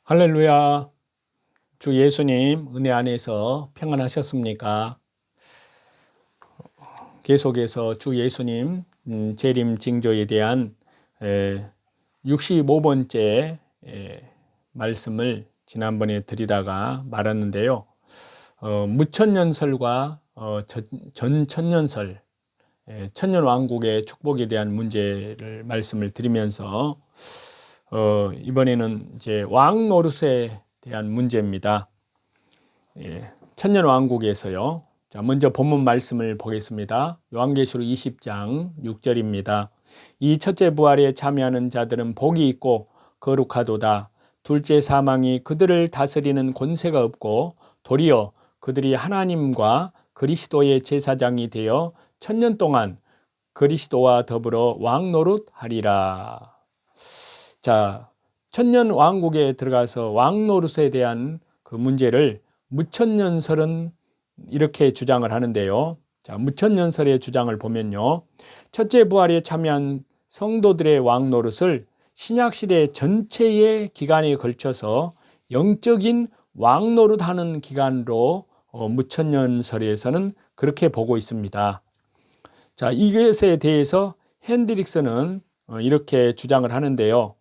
할렐루야. 주 예수님 은혜 안에서 평안하셨습니까? 계속해서 주 예수님 재림 징조에 대한 65번째 말씀을 지난번에 드리다가 말았는데요. 무천년설과 전천년설, 천년왕국의 축복에 대한 문제를 말씀을 드리면서 이번에는 이제 왕 노릇에 대한 문제입니다. 천년왕국에서요. 자, 먼저 본문 말씀을 보겠습니다. 요한계시록 20장 6절입니다. 이 첫째 부활에 참여하는 자들은 복이 있고 거룩하도다. 둘째 사망이 그들을 다스리는 권세가 없고 도리어 그들이 하나님과 그리스도의 제사장이 되어 천년 동안 그리스도와 더불어 왕 노릇하리라. 자, 천년 왕국에 들어가서 왕 노릇에 대한 그 문제를 무천년설은 이렇게 주장을 하는데요. 자, 무천년설의 주장을 보면요. 첫째 부활에 참여한 성도들의 왕 노릇을 신약시대 전체의 기간에 걸쳐서 영적인 왕 노릇하는 기간으로 무천년설에서는 그렇게 보고 있습니다. 자, 이것에 대해서 핸드릭스는 이렇게 주장을 하는데요.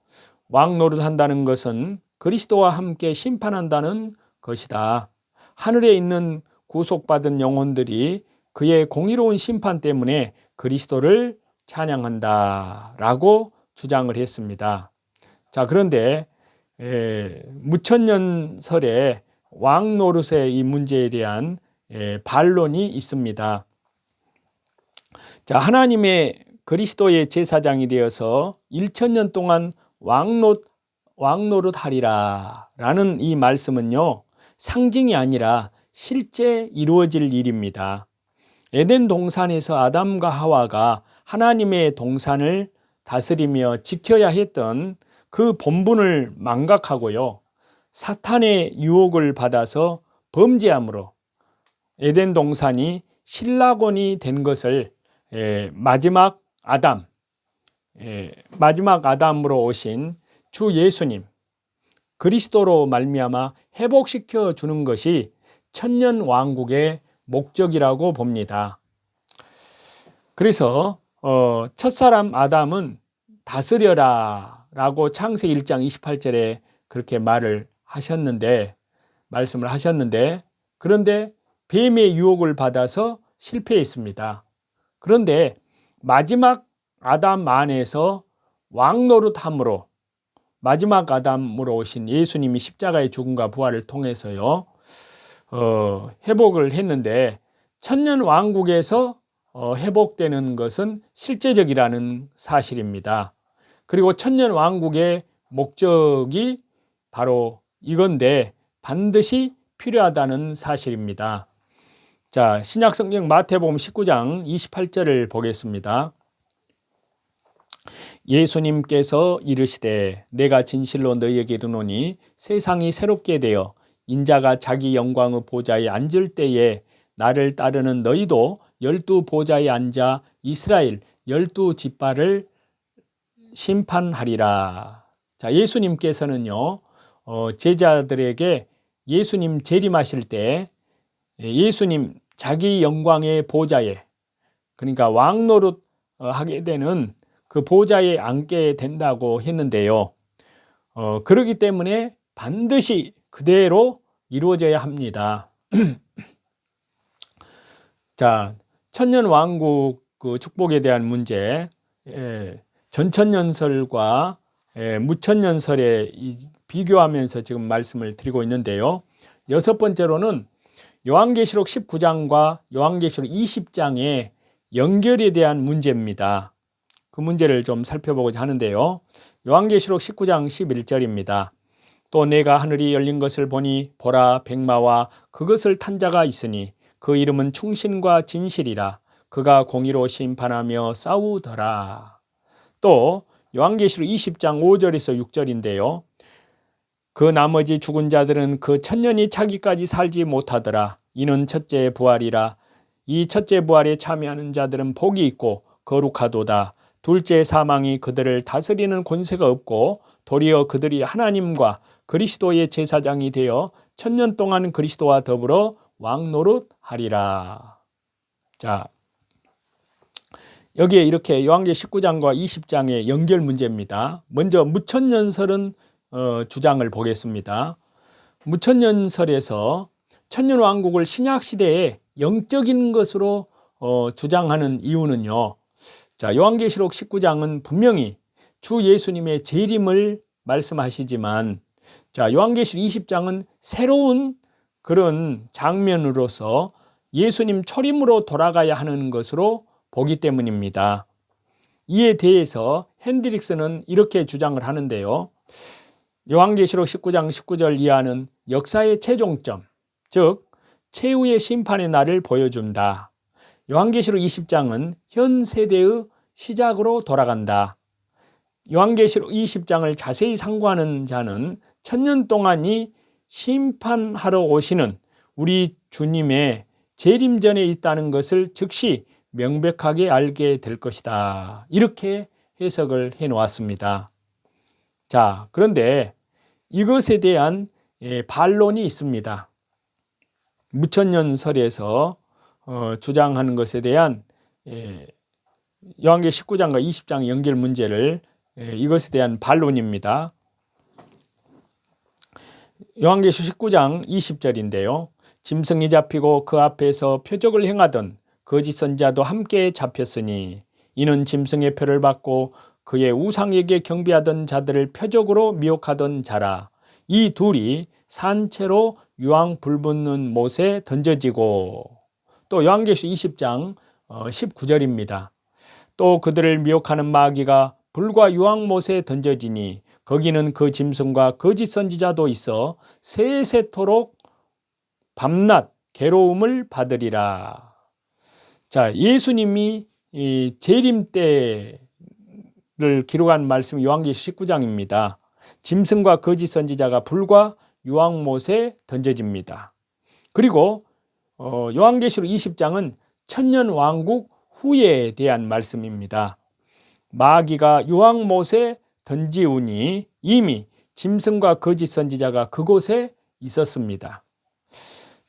왕 노릇한다는 것은 그리스도와 함께 심판한다는 것이다. 하늘에 있는 구속받은 영혼들이 그의 공의로운 심판 때문에 그리스도를 찬양한다 라고 주장을 했습니다. 자, 그런데 무천년설의 왕 노릇의 이 문제에 대한 반론이 있습니다. 자, 하나님의 그리스도의 제사장이 되어서 1000년 동안 왕 노릇하리라 라는 이 말씀은요, 상징이 아니라 실제 이루어질 일입니다. 에덴 동산에서 아담과 하와가 하나님의 동산을 다스리며 지켜야 했던 그 본분을 망각하고요, 사탄의 유혹을 받아서 범죄함으로 에덴 동산이 신라곤이 된 것을 마지막 아담으로 오신 주 예수님 그리스도로 말미암아 회복시켜 주는 것이 천년 왕국의 목적이라고 봅니다. 그래서 첫사람 아담은 다스려라 라고 창세기 1장 28절에 그렇게 말씀을 하셨는데 그런데 뱀의 유혹을 받아서 실패했습니다. 그런데 마지막 아담 안에서 왕노릇함으로 마지막 아담으로 오신 예수님이 십자가의 죽음과 부활을 통해서요, 회복을 했는데 천년 왕국에서 회복되는 것은 실제적이라는 사실입니다. 그리고 천년 왕국의 목적이 바로 이건데 반드시 필요하다는 사실입니다. 자, 신약성경 마태복음 19장 28절을 보겠습니다. 예수님께서 이르시되 내가 진실로 너희에게 이르노니 세상이 새롭게 되어 인자가 자기 영광의 보좌에 앉을 때에 나를 따르는 너희도 12 보좌에 앉아 이스라엘 12 지파를 심판하리라. 자, 예수님께서는요, 제자들에게 예수님 재림하실 때 예수님 자기 영광의 보좌에, 그러니까 왕노릇 하게 되는 그 보좌에 앉게 된다고 했는데요. 그렇기 때문에 반드시 그대로 이루어져야 합니다. 자, 천년 왕국 그 축복에 대한 문제, 전천년설과 무천년설에 비교하면서 지금 말씀을 드리고 있는데요. 여섯 번째로는 요한계시록 19장과 요한계시록 20장의 연결에 대한 문제입니다. 그 문제를 좀 살펴보고자 하는데요. 요한계시록 19장 11절입니다. 또 내가 하늘이 열린 것을 보니 보라 백마와 그것을 탄 자가 있으니 그 이름은 충신과 진실이라. 그가 공의로 심판하며 싸우더라. 또 요한계시록 20장 5절에서 6절인데요. 그 나머지 죽은 자들은 그 천년이 차기까지 살지 못하더라. 이는 첫째 부활이라. 이 첫째 부활에 참여하는 자들은 복이 있고 거룩하도다. 둘째 사망이 그들을 다스리는 권세가 없고 도리어 그들이 하나님과 그리스도의 제사장이 되어 천년 동안 그리스도와 더불어 왕노릇하리라. 자, 여기에 이렇게 요한계 19장과 20장의 연결 문제입니다. 먼저 무천년설은 주장을 보겠습니다. 무천년설에서 천년왕국을 신약시대에 영적인 것으로 주장하는 이유는요. 자, 요한계시록 19장은 분명히 주 예수님의 재림을 말씀하시지만, 자, 요한계시록 20장은 새로운 그런 장면으로서 예수님 초림으로 돌아가야 하는 것으로 보기 때문입니다. 이에 대해서 핸드릭스는 이렇게 주장을 하는데요. 요한계시록 19장 19절 이하는 역사의 최종점, 즉 최후의 심판의 날을 보여준다. 요한계시록 20장은 현 세대의 시작으로 돌아간다. 요한계시록 20장을 자세히 상고하는 자는 천년 동안이 심판하러 오시는 우리 주님의 재림 전에 있다는 것을 즉시 명백하게 알게 될 것이다. 이렇게 해석을 해 놓았습니다. 자, 그런데 이것에 대한 반론이 있습니다. 무천년설에서 주장하는 것에 대한 요한계시록 19장과 20장의 연결 문제를 이것에 대한 반론입니다. 요한계시록 19장 20절인데요. 짐승이 잡히고 그 앞에서 표적을 행하던 거짓 선지자도 함께 잡혔으니 이는 짐승의 표를 받고 그의 우상에게 경배하던 자들을 표적으로 미혹하던 자라. 이 둘이 산채로 유황 불붙는 못에 던져지고, 또 요한계시록 20장 19절입니다. 또 그들을 미혹하는 마귀가 불과 유황못에 던져지니 거기는 그 짐승과 거짓 선지자도 있어 세세토록 밤낮 괴로움을 받으리라. 자, 예수님이 이 재림 때를 기록한 말씀이 요한계시록 19장입니다. 짐승과 거짓 선지자가 불과 유황못에 던져집니다. 그리고 요한계시록 20장은 천년 왕국 후에 대한 말씀입니다. 마귀가 유황못에 던지우니 이미 짐승과 거짓 선지자가 그곳에 있었습니다.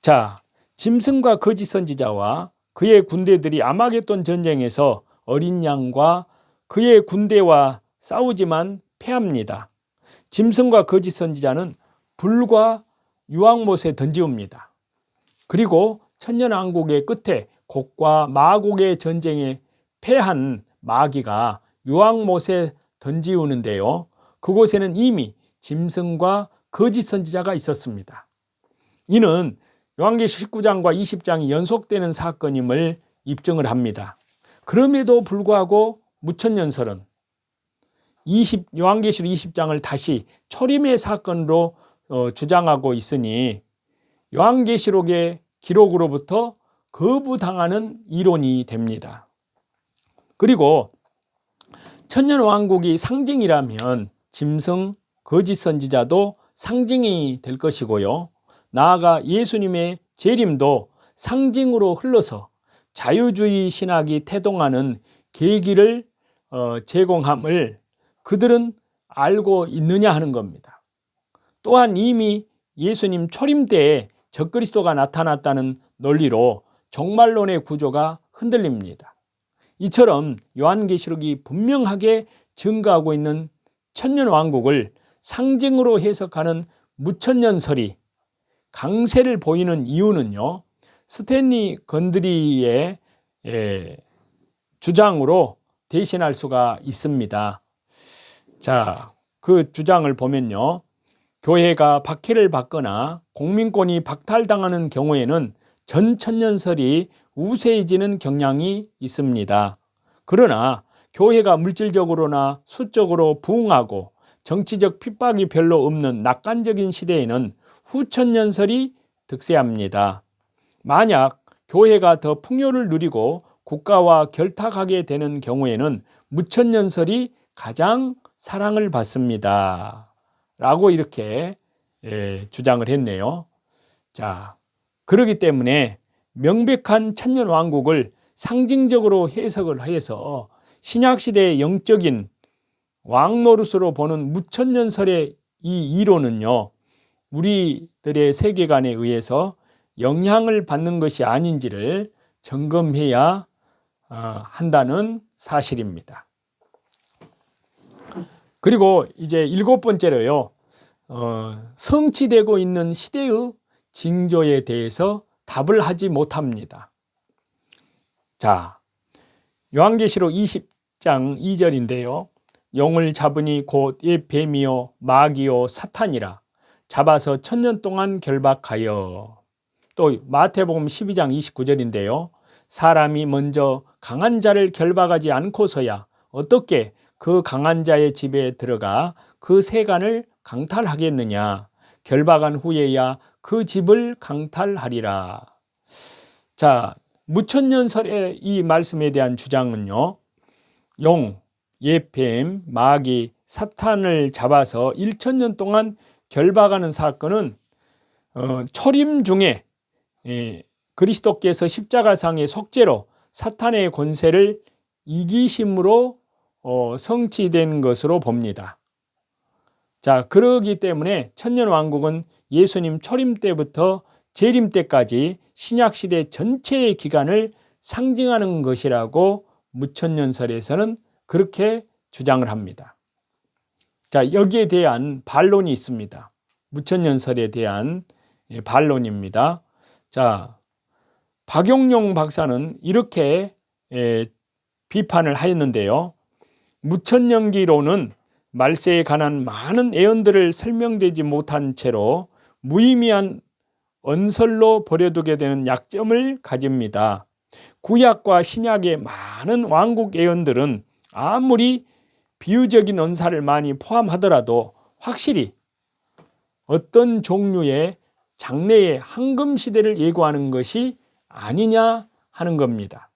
자, 짐승과 거짓 선지자와 그의 군대들이 아마겟돈 전쟁에서 어린 양과 그의 군대와 싸우지만 패합니다. 짐승과 거짓 선지자는 불과 유황못에 던지웁니다. 그리고 천년왕국의 끝에 곡과 마곡의 전쟁에 패한 마귀가 유황못에 던지우는데요. 그곳에는 이미 짐승과 거짓 선지자가 있었습니다. 이는 요한계시록 19장과 20장이 연속되는 사건임을 입증을 합니다. 그럼에도 불구하고 무천년설은 요한계시록 20장을 다시 초림의 사건으로 주장하고 있으니 요한계시록의 기록으로부터 거부당하는 이론이 됩니다. 그리고 천년왕국이 상징이라면 짐승, 거짓 선지자도 상징이 될 것이고요. 나아가 예수님의 재림도 상징으로 흘러서 자유주의 신학이 태동하는 계기를 제공함을 그들은 알고 있느냐 하는 겁니다. 또한 이미 예수님 초림 때에 적그리스도가 나타났다는 논리로 종말론의 구조가 흔들립니다. 이처럼 요한계시록이 분명하게 증거하고 있는 천년왕국을 상징으로 해석하는 무천년설이 강세를 보이는 이유는요, 스탠리 건드리의 주장으로 대신할 수가 있습니다. 자, 그 주장을 보면요, 교회가 박해를 받거나 공민권이 박탈당하는 경우에는 전천년설이 우세해지는 경향이 있습니다. 그러나 교회가 물질적으로나 수적으로 부흥하고 정치적 핍박이 별로 없는 낙관적인 시대에는 후천년설이 득세합니다. 만약 교회가 더 풍요를 누리고 국가와 결탁하게 되는 경우에는 무천년설이 가장 사랑을 받습니다. 라고 이렇게 주장을 했네요. 자, 그렇기 때문에 명백한 천년왕국을 상징적으로 해석을 해서 신약시대의 영적인 왕 노릇으로 보는 무천년설의 이 이론은요, 우리들의 세계관에 의해서 영향을 받는 것이 아닌지를 점검해야 한다는 사실입니다. 그리고 이제 7번째로요, 성취되고 있는 시대의 징조에 대해서 답을 하지 못합니다. 자, 요한계시록 20장 2절인데요. 용을 잡으니 곧 옛 뱀이요 마귀요 사탄이라 잡아서 1000년 동안 결박하여. 또 마태복음 12장 29절인데요. 사람이 먼저 강한 자를 결박하지 않고서야 어떻게 그 강한 자의 집에 들어가 그 세간을 강탈하겠느냐. 결박한 후에야 그 집을 강탈하리라. 자, 무천년설의 이 말씀에 대한 주장은요, 용, 옛뱀, 마귀, 사탄을 잡아서 1000년 동안 결박하는 사건은 초림 중에 그리스도께서 십자가상의 속죄로 사탄의 권세를 이기심으로 성취된 것으로 봅니다. 자, 그러기 때문에 천년왕국은 예수님 초림 때부터 재림 때까지 신약시대 전체의 기간을 상징하는 것이라고 무천년설에서는 그렇게 주장을 합니다. 자, 여기에 대한 반론이 있습니다. 무천년설에 대한 반론입니다. 자, 박용룡 박사는 이렇게 비판을 하였는데요. 무천년기로는 말세에 관한 많은 예언들을 설명되지 못한 채로 무의미한 언설로 버려두게 되는 약점을 가집니다. 구약과 신약의 많은 왕국 예언들은 아무리 비유적인 언사를 많이 포함하더라도 확실히 어떤 종류의 장래의 황금시대를 예고하는 것이 아니냐 하는 겁니다.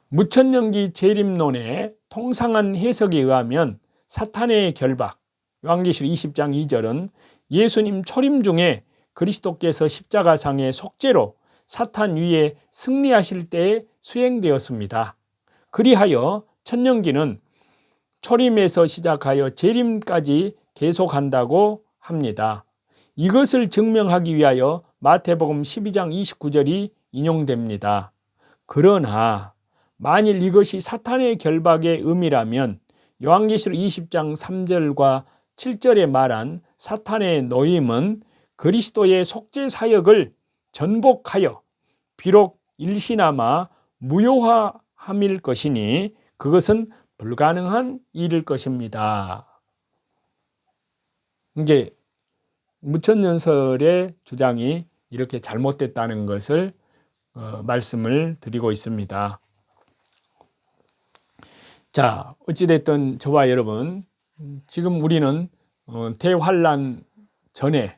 무천년기 재림론의 통상한 해석에 의하면 사탄의 결박, 요한계시록 20장 2절은 예수님 초림 중에 그리스도께서 십자가상의 속죄로 사탄 위에 승리하실 때에 수행되었습니다. 그리하여 천년기는 초림에서 시작하여 재림까지 계속한다고 합니다. 이것을 증명하기 위하여 마태복음 12장 29절이 인용됩니다. 그러나 만일 이것이 사탄의 결박의 의미라면 요한계시록 20장 3절과 7절에 말한 사탄의 노임은 그리스도의 속죄 사역을 전복하여 비록 일시나마 무효화함일 것이니 그것은 불가능한 일일 것입니다. 이제 무천년설의 주장이 이렇게 잘못됐다는 것을 말씀을 드리고 있습니다. 자, 어찌됐든 저와 여러분, 지금 우리는 대환란 전에,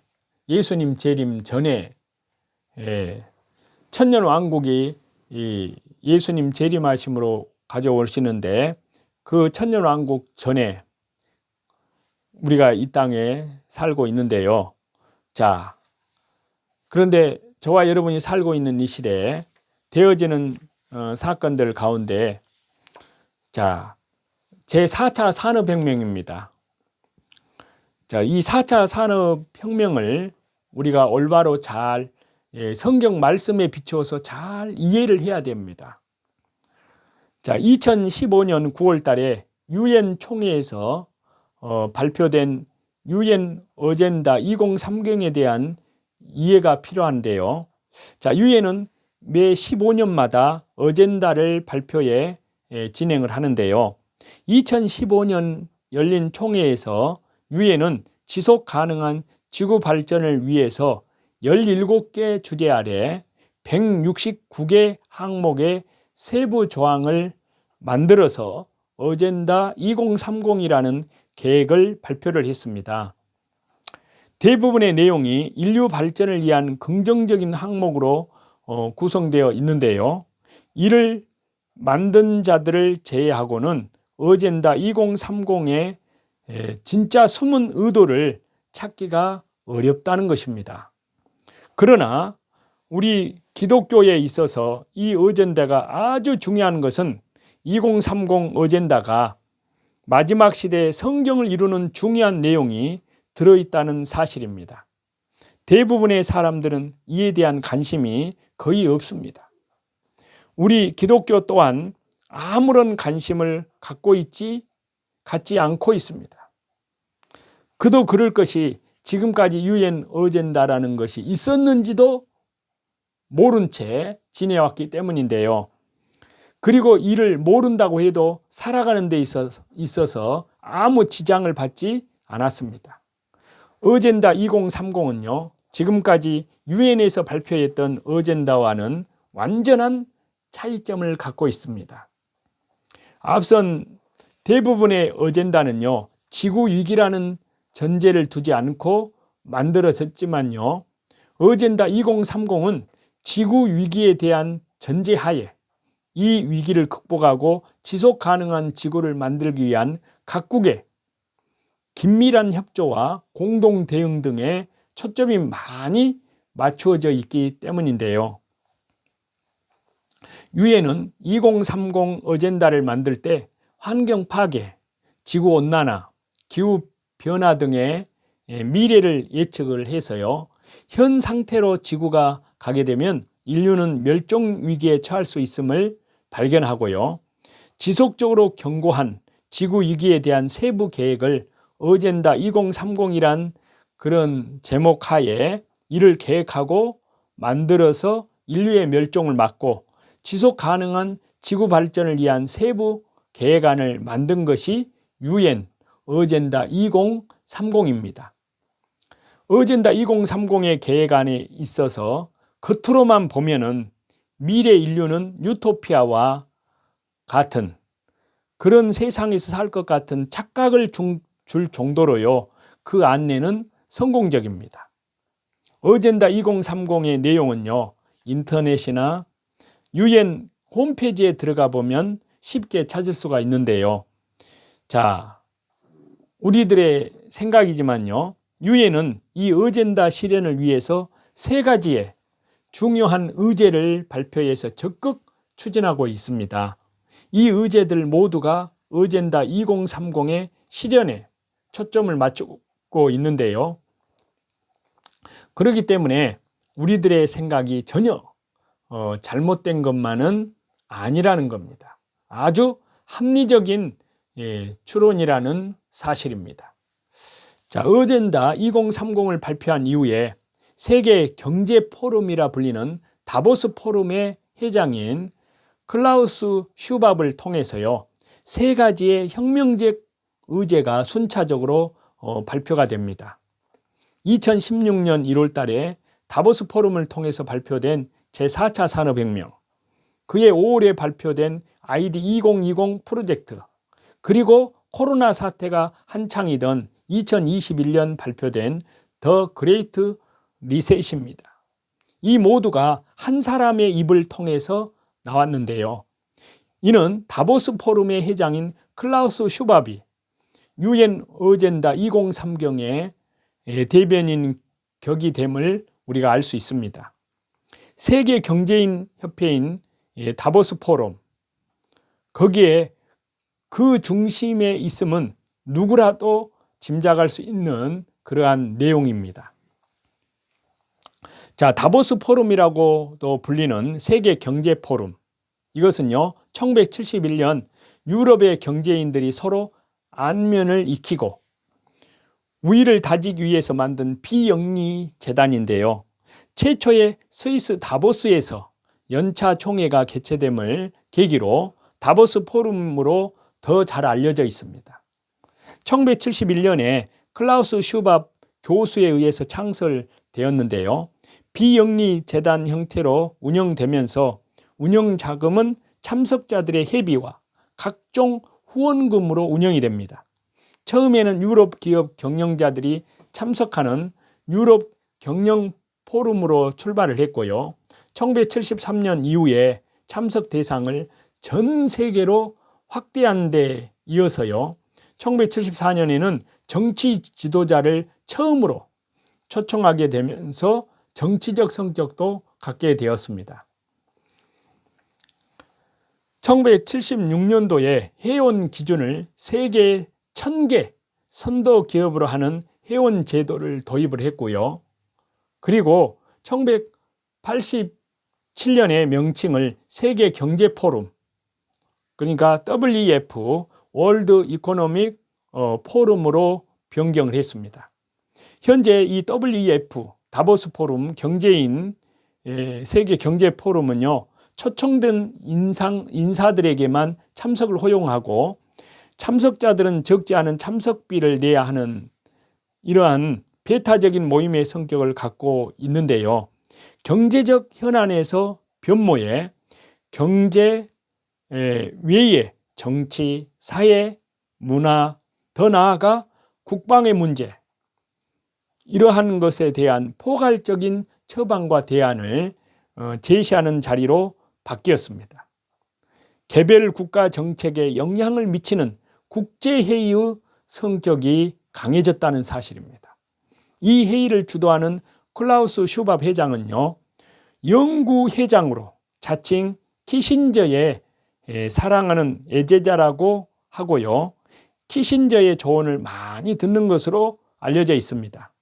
예수님 재림 전에 천년왕국이 예수님 재림하심으로 가져오시는데 그 천년왕국 전에 우리가 이 땅에 살고 있는데요. 자, 그런데 저와 여러분이 살고 있는 이 시대에 되어지는 사건들 가운데 자, 제4차 산업혁명입니다. 자, 이 4차 산업혁명을 우리가 올바로 잘 성경 말씀에 비추어서 잘 이해를 해야 됩니다. 자, 2015년 9월 달에 유엔 총회에서 발표된 유엔 어젠다 2030에 대한 이해가 필요한데요. 자, 유엔은 매 15년마다 어젠다를 발표해 진행을 하는데요. 2015년 열린 총회에서 유엔은 지속 가능한 지구 발전을 위해서 17개 주제 아래 169개 항목의 세부 조항을 만들어서 어젠다 2030이라는 계획을 발표를 했습니다. 대부분의 내용이 인류 발전을 위한 긍정적인 항목으로 구성되어 있는데요. 이를 만든 자들을 제외하고는 어젠다 2030의 진짜 숨은 의도를 찾기가 어렵다는 것입니다. 그러나 우리 기독교에 있어서 이 어젠다가 아주 중요한 것은 2030 어젠다가 마지막 시대의 성경을 이루는 중요한 내용이 들어있다는 사실입니다. 대부분의 사람들은 이에 대한 관심이 거의 없습니다. 우리 기독교 또한 아무런 관심을 갖지 않고 있습니다. 그도 그럴 것이 지금까지 유엔 어젠다라는 것이 있었는지도 모른 채 지내왔기 때문인데요. 그리고 이를 모른다고 해도 살아가는 데 있어서 아무 지장을 받지 않았습니다. 어젠다 2030은요, 지금까지 유엔에서 발표했던 어젠다와는 완전한 차이점을 갖고 있습니다. 앞선 대부분의 어젠다는요, 지구 위기라는 전제를 두지 않고 만들어졌지만요, 어젠다 2030은 지구 위기에 대한 전제하에 이 위기를 극복하고 지속 가능한 지구를 만들기 위한 각국의 긴밀한 협조와 공동 대응 등에 초점이 많이 맞추어져 있기 때문인데요. 유엔은 2030 어젠다를 만들 때 환경 파괴, 지구 온난화, 기후 변화 등의 미래를 예측을 해서요, 현 상태로 지구가 가게 되면 인류는 멸종 위기에 처할 수 있음을 발견하고요, 지속적으로 경고한 지구 위기에 대한 세부 계획을 어젠다 2030이란 그런 제목 하에 이를 계획하고 만들어서 인류의 멸종을 막고 지속 가능한 지구 발전을 위한 세부 계획안을 만든 것이 유엔 어젠다 2030입니다. 어젠다 2030의 계획안에 있어서 겉으로만 보면은 미래 인류는 유토피아와 같은 그런 세상에서 살 것 같은 착각을 줄 정도로요, 그 안내는 성공적입니다. 어젠다 2030의 내용은요, 인터넷이나 유엔 홈페이지에 들어가 보면 쉽게 찾을 수가 있는데요. 자, 우리들의 생각이지만요, 유엔은 이 어젠다 실현을 위해서 3가지의 중요한 의제를 발표해서 적극 추진하고 있습니다. 이 의제들 모두가 어젠다 2030의 실현에 초점을 맞추고 있는데요. 그렇기 때문에 우리들의 생각이 전혀 잘못된 것만은 아니라는 겁니다. 아주 합리적인 추론이라는 사실입니다. 자, 어젠다 2030을 발표한 이후에 세계 경제 포럼이라 불리는 다보스 포럼의 회장인 클라우스 슈밥을 통해서요, 3가지의 혁명적 의제가 순차적으로 발표가 됩니다. 2016년 1월 달에 다보스 포럼을 통해서 발표된 제4차 산업혁명, 그해 5월에 발표된 아이디 2020 프로젝트, 그리고 코로나 사태가 한창이던 2021년 발표된 더 그레이트 리셋입니다. 이 모두가 한 사람의 입을 통해서 나왔는데요. 이는 다보스 포럼의 회장인 클라우스 슈밥이 유엔 어젠다 2030의 대변인 격이 됨을 우리가 알 수 있습니다. 세계 경제인 협회인 다보스 포럼, 거기에 그 중심에 있음은 누구라도 짐작할 수 있는 그러한 내용입니다. 자, 다보스 포럼이라고도 불리는 세계 경제 포럼, 이것은요, 1971년 유럽의 경제인들이 서로 안면을 익히고 우위를 다지기 위해서 만든 비영리 재단인데요, 최초의 스위스 다보스에서 연차 총회가 개최됨을 계기로 다보스 포럼으로 더 잘 알려져 있습니다. 1971년에 클라우스 슈밥 교수에 의해서 창설되었는데요, 비영리 재단 형태로 운영되면서 운영 자금은 참석자들의 회비와 각종 후원금으로 운영이 됩니다. 처음에는 유럽 기업 경영자들이 참석하는 유럽 경영 포럼으로 출발을 했고요, 1973년 이후에 참석 대상을 전 세계로 확대한 데 이어서요, 1974년에는 정치 지도자를 처음으로 초청하게 되면서 정치적 성격도 갖게 되었습니다. 1976년도에 회원 기준을 세계 1000개 선도 기업으로 하는 회원 제도를 도입을 했고요. 그리고 1987년에 명칭을 세계 경제 포럼, 그러니까 WEF 월드 이코노믹 포럼으로 변경을 했습니다. 현재 이 WEF 다보스 포럼 경제인 세계 경제 포럼은요, 초청된 인사들에게만 참석을 허용하고 참석자들은 적지 않은 참석비를 내야 하는 이러한 배타적인 모임의 성격을 갖고 있는데요. 경제적 현안에서 변모해 경제 외에 정치, 사회, 문화, 더 나아가 국방의 문제, 이러한 것에 대한 포괄적인 처방과 대안을 제시하는 자리로 바뀌었습니다. 개별 국가 정책에 영향을 미치는 국제회의의 성격이 강해졌다는 사실입니다. 이 회의를 주도하는 클라우스 슈밥 회장은요, 영구 회장으로 자칭 키신저의 사랑하는 애제자라고 하고요, 키신저의 조언을 많이 듣는 것으로 알려져 있습니다.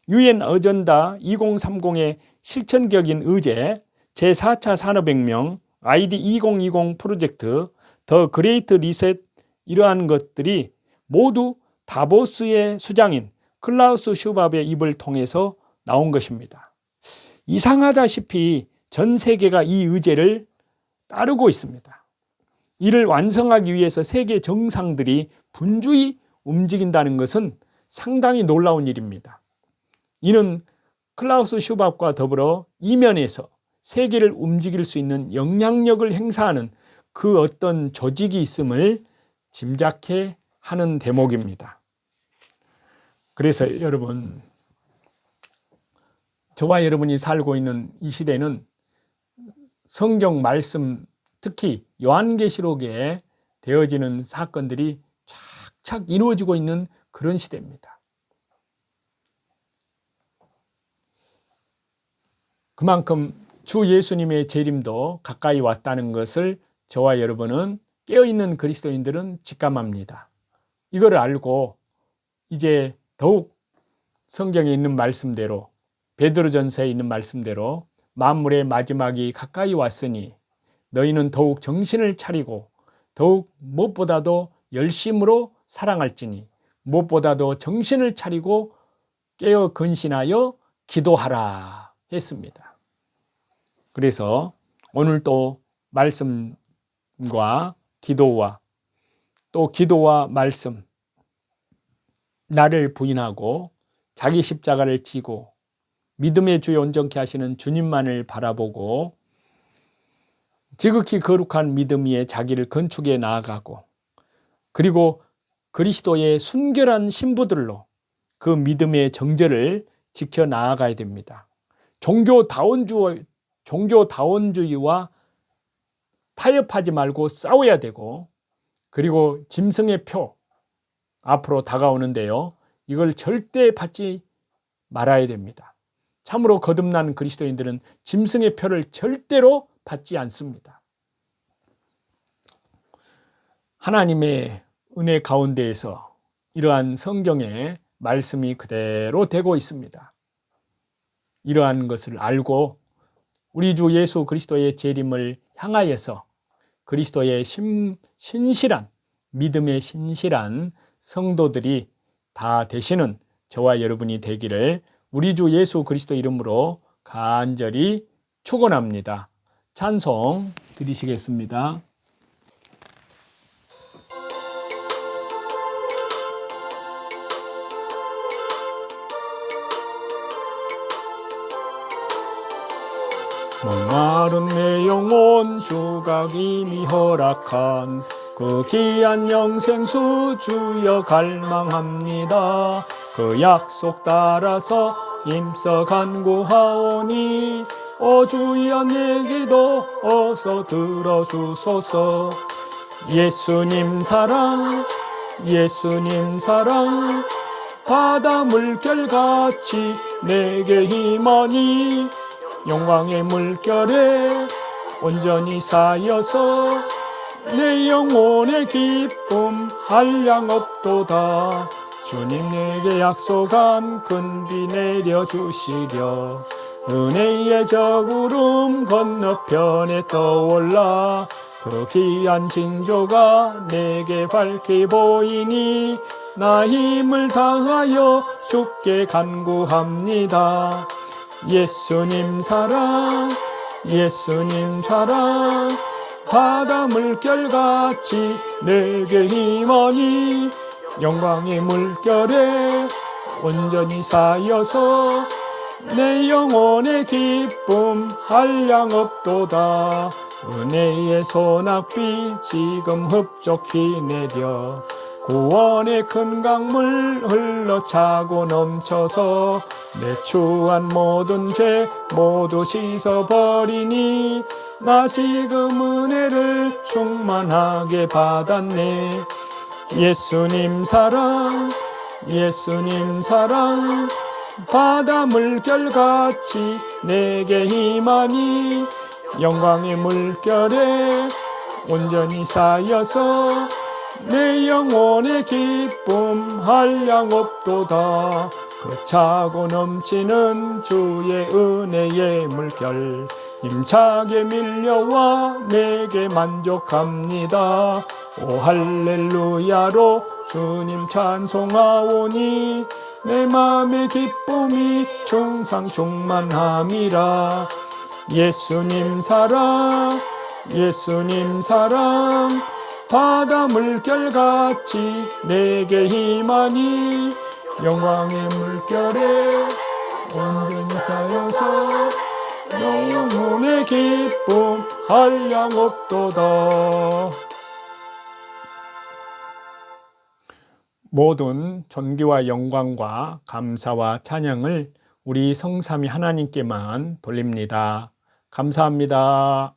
유엔 어전다 2030의 실천적인 의제, 제4차 산업혁명, ID 2020 프로젝트, 더 그레이트 리셋, 이러한 것들이 모두 다보스의 수장인 클라우스 슈밥의 입을 통해서 나온 것입니다. 이상하다시피 전 세계가 이 의제를 따르고 있습니다. 이를 완성하기 위해서 세계 정상들이 분주히 움직인다는 것은 상당히 놀라운 일입니다. 이는 클라우스 슈밥과 더불어 이면에서 세계를 움직일 수 있는 영향력을 행사하는 그 어떤 조직이 있음을 짐작해 하는 대목입니다. 그래서 여러분, 저와 여러분이 살고 있는 이 시대는 성경 말씀, 특히 요한계시록에 되어지는 사건들이 착착 이루어지고 있는 그런 시대입니다. 그만큼 주 예수님의 재림도 가까이 왔다는 것을 저와 여러분은, 깨어있는 그리스도인들은 직감합니다. 이걸 알고 이제 더욱 성경에 있는 말씀대로, 베드로전서에 있는 말씀대로 만물의 마지막이 가까이 왔으니 너희는 더욱 정신을 차리고 더욱 무엇보다도 열심으로 사랑할지니 무엇보다도 정신을 차리고 깨어 근신하여 기도하라 했습니다. 그래서 오늘 또 말씀과 기도와 또 기도와 말씀, 나를 부인하고 자기 십자가를 지고 믿음의 주에 온전케 하시는 주님만을 바라보고 지극히 거룩한 믿음 위에 자기를 건축해 나아가고, 그리고 그리스도의 순결한 신부들로 그 믿음의 정절을 지켜 나아가야 됩니다. 종교다원주의와 타협하지 말고 싸워야 되고, 그리고 짐승의 표 앞으로 다가오는데요, 이걸 절대 받지 말아야 됩니다. 참으로 거듭난 그리스도인들은 짐승의 표를 절대로 받지 않습니다. 하나님의 은혜 가운데에서 이러한 성경의 말씀이 그대로 되고 있습니다. 이러한 것을 알고 우리 주 예수 그리스도의 재림을 향하여서 그리스도의 신실한 믿음의 신실한 성도들이 다 되시는 저와 여러분이 되기를 우리 주 예수 그리스도 이름으로 간절히 축원합니다. 찬송 드리시겠습니다. 목마른 내 영혼 주가 이미 허락한 그 귀한 영생수 주여 갈망합니다. 그 약속 따라서 힘써 간구하오니 오 주여 내 기도 어서 들어주소서. 예수님 사랑 바다 물결같이 내게 임하니 영광의 물결에 온전히 쌓여서 내 영혼의 기쁨 한량없도다. 주님 내게 약속한 큰 비 내려주시려. 은혜의 저구름 건너편에 떠올라. 그 귀한 징조가 내게 밝게 보이니 나 힘을 다하여 주께 간구합니다. 예수님 사랑, 예수님 사랑, 바다 물결같이 내게 임하니 영광의 물결에 온전히 쌓여서 내 영혼의 기쁨 한량없도다. 은혜의 소낙비 지금 흡족히 내려 구원의 큰 강물 흘러차고 넘쳐서 내 추한 모든 죄 모두 씻어버리니 나 지금 은혜를 충만하게 받았네. 예수님 사랑, 예수님 사랑, 바다 물결같이 내게 임하니 영광의 물결에 온전히 쌓여서 내 영혼의 기쁨 한량없도다. 그 차고 넘치는 주의 은혜의 물결 힘차게 밀려와 내게 만족합니다. 오 할렐루야로 주님 찬송하오니 내 맘의 기쁨이 충상 충만함이라. 예수님 사랑, 예수님 사랑, 바다 물결같이 내게 임하니 영광의 물결에 온전히 쌓여서 내 영혼의 기쁨 한량없도다. 모든 존귀와 영광과 감사와 찬양을 우리 성삼위 하나님께만 돌립니다. 감사합니다.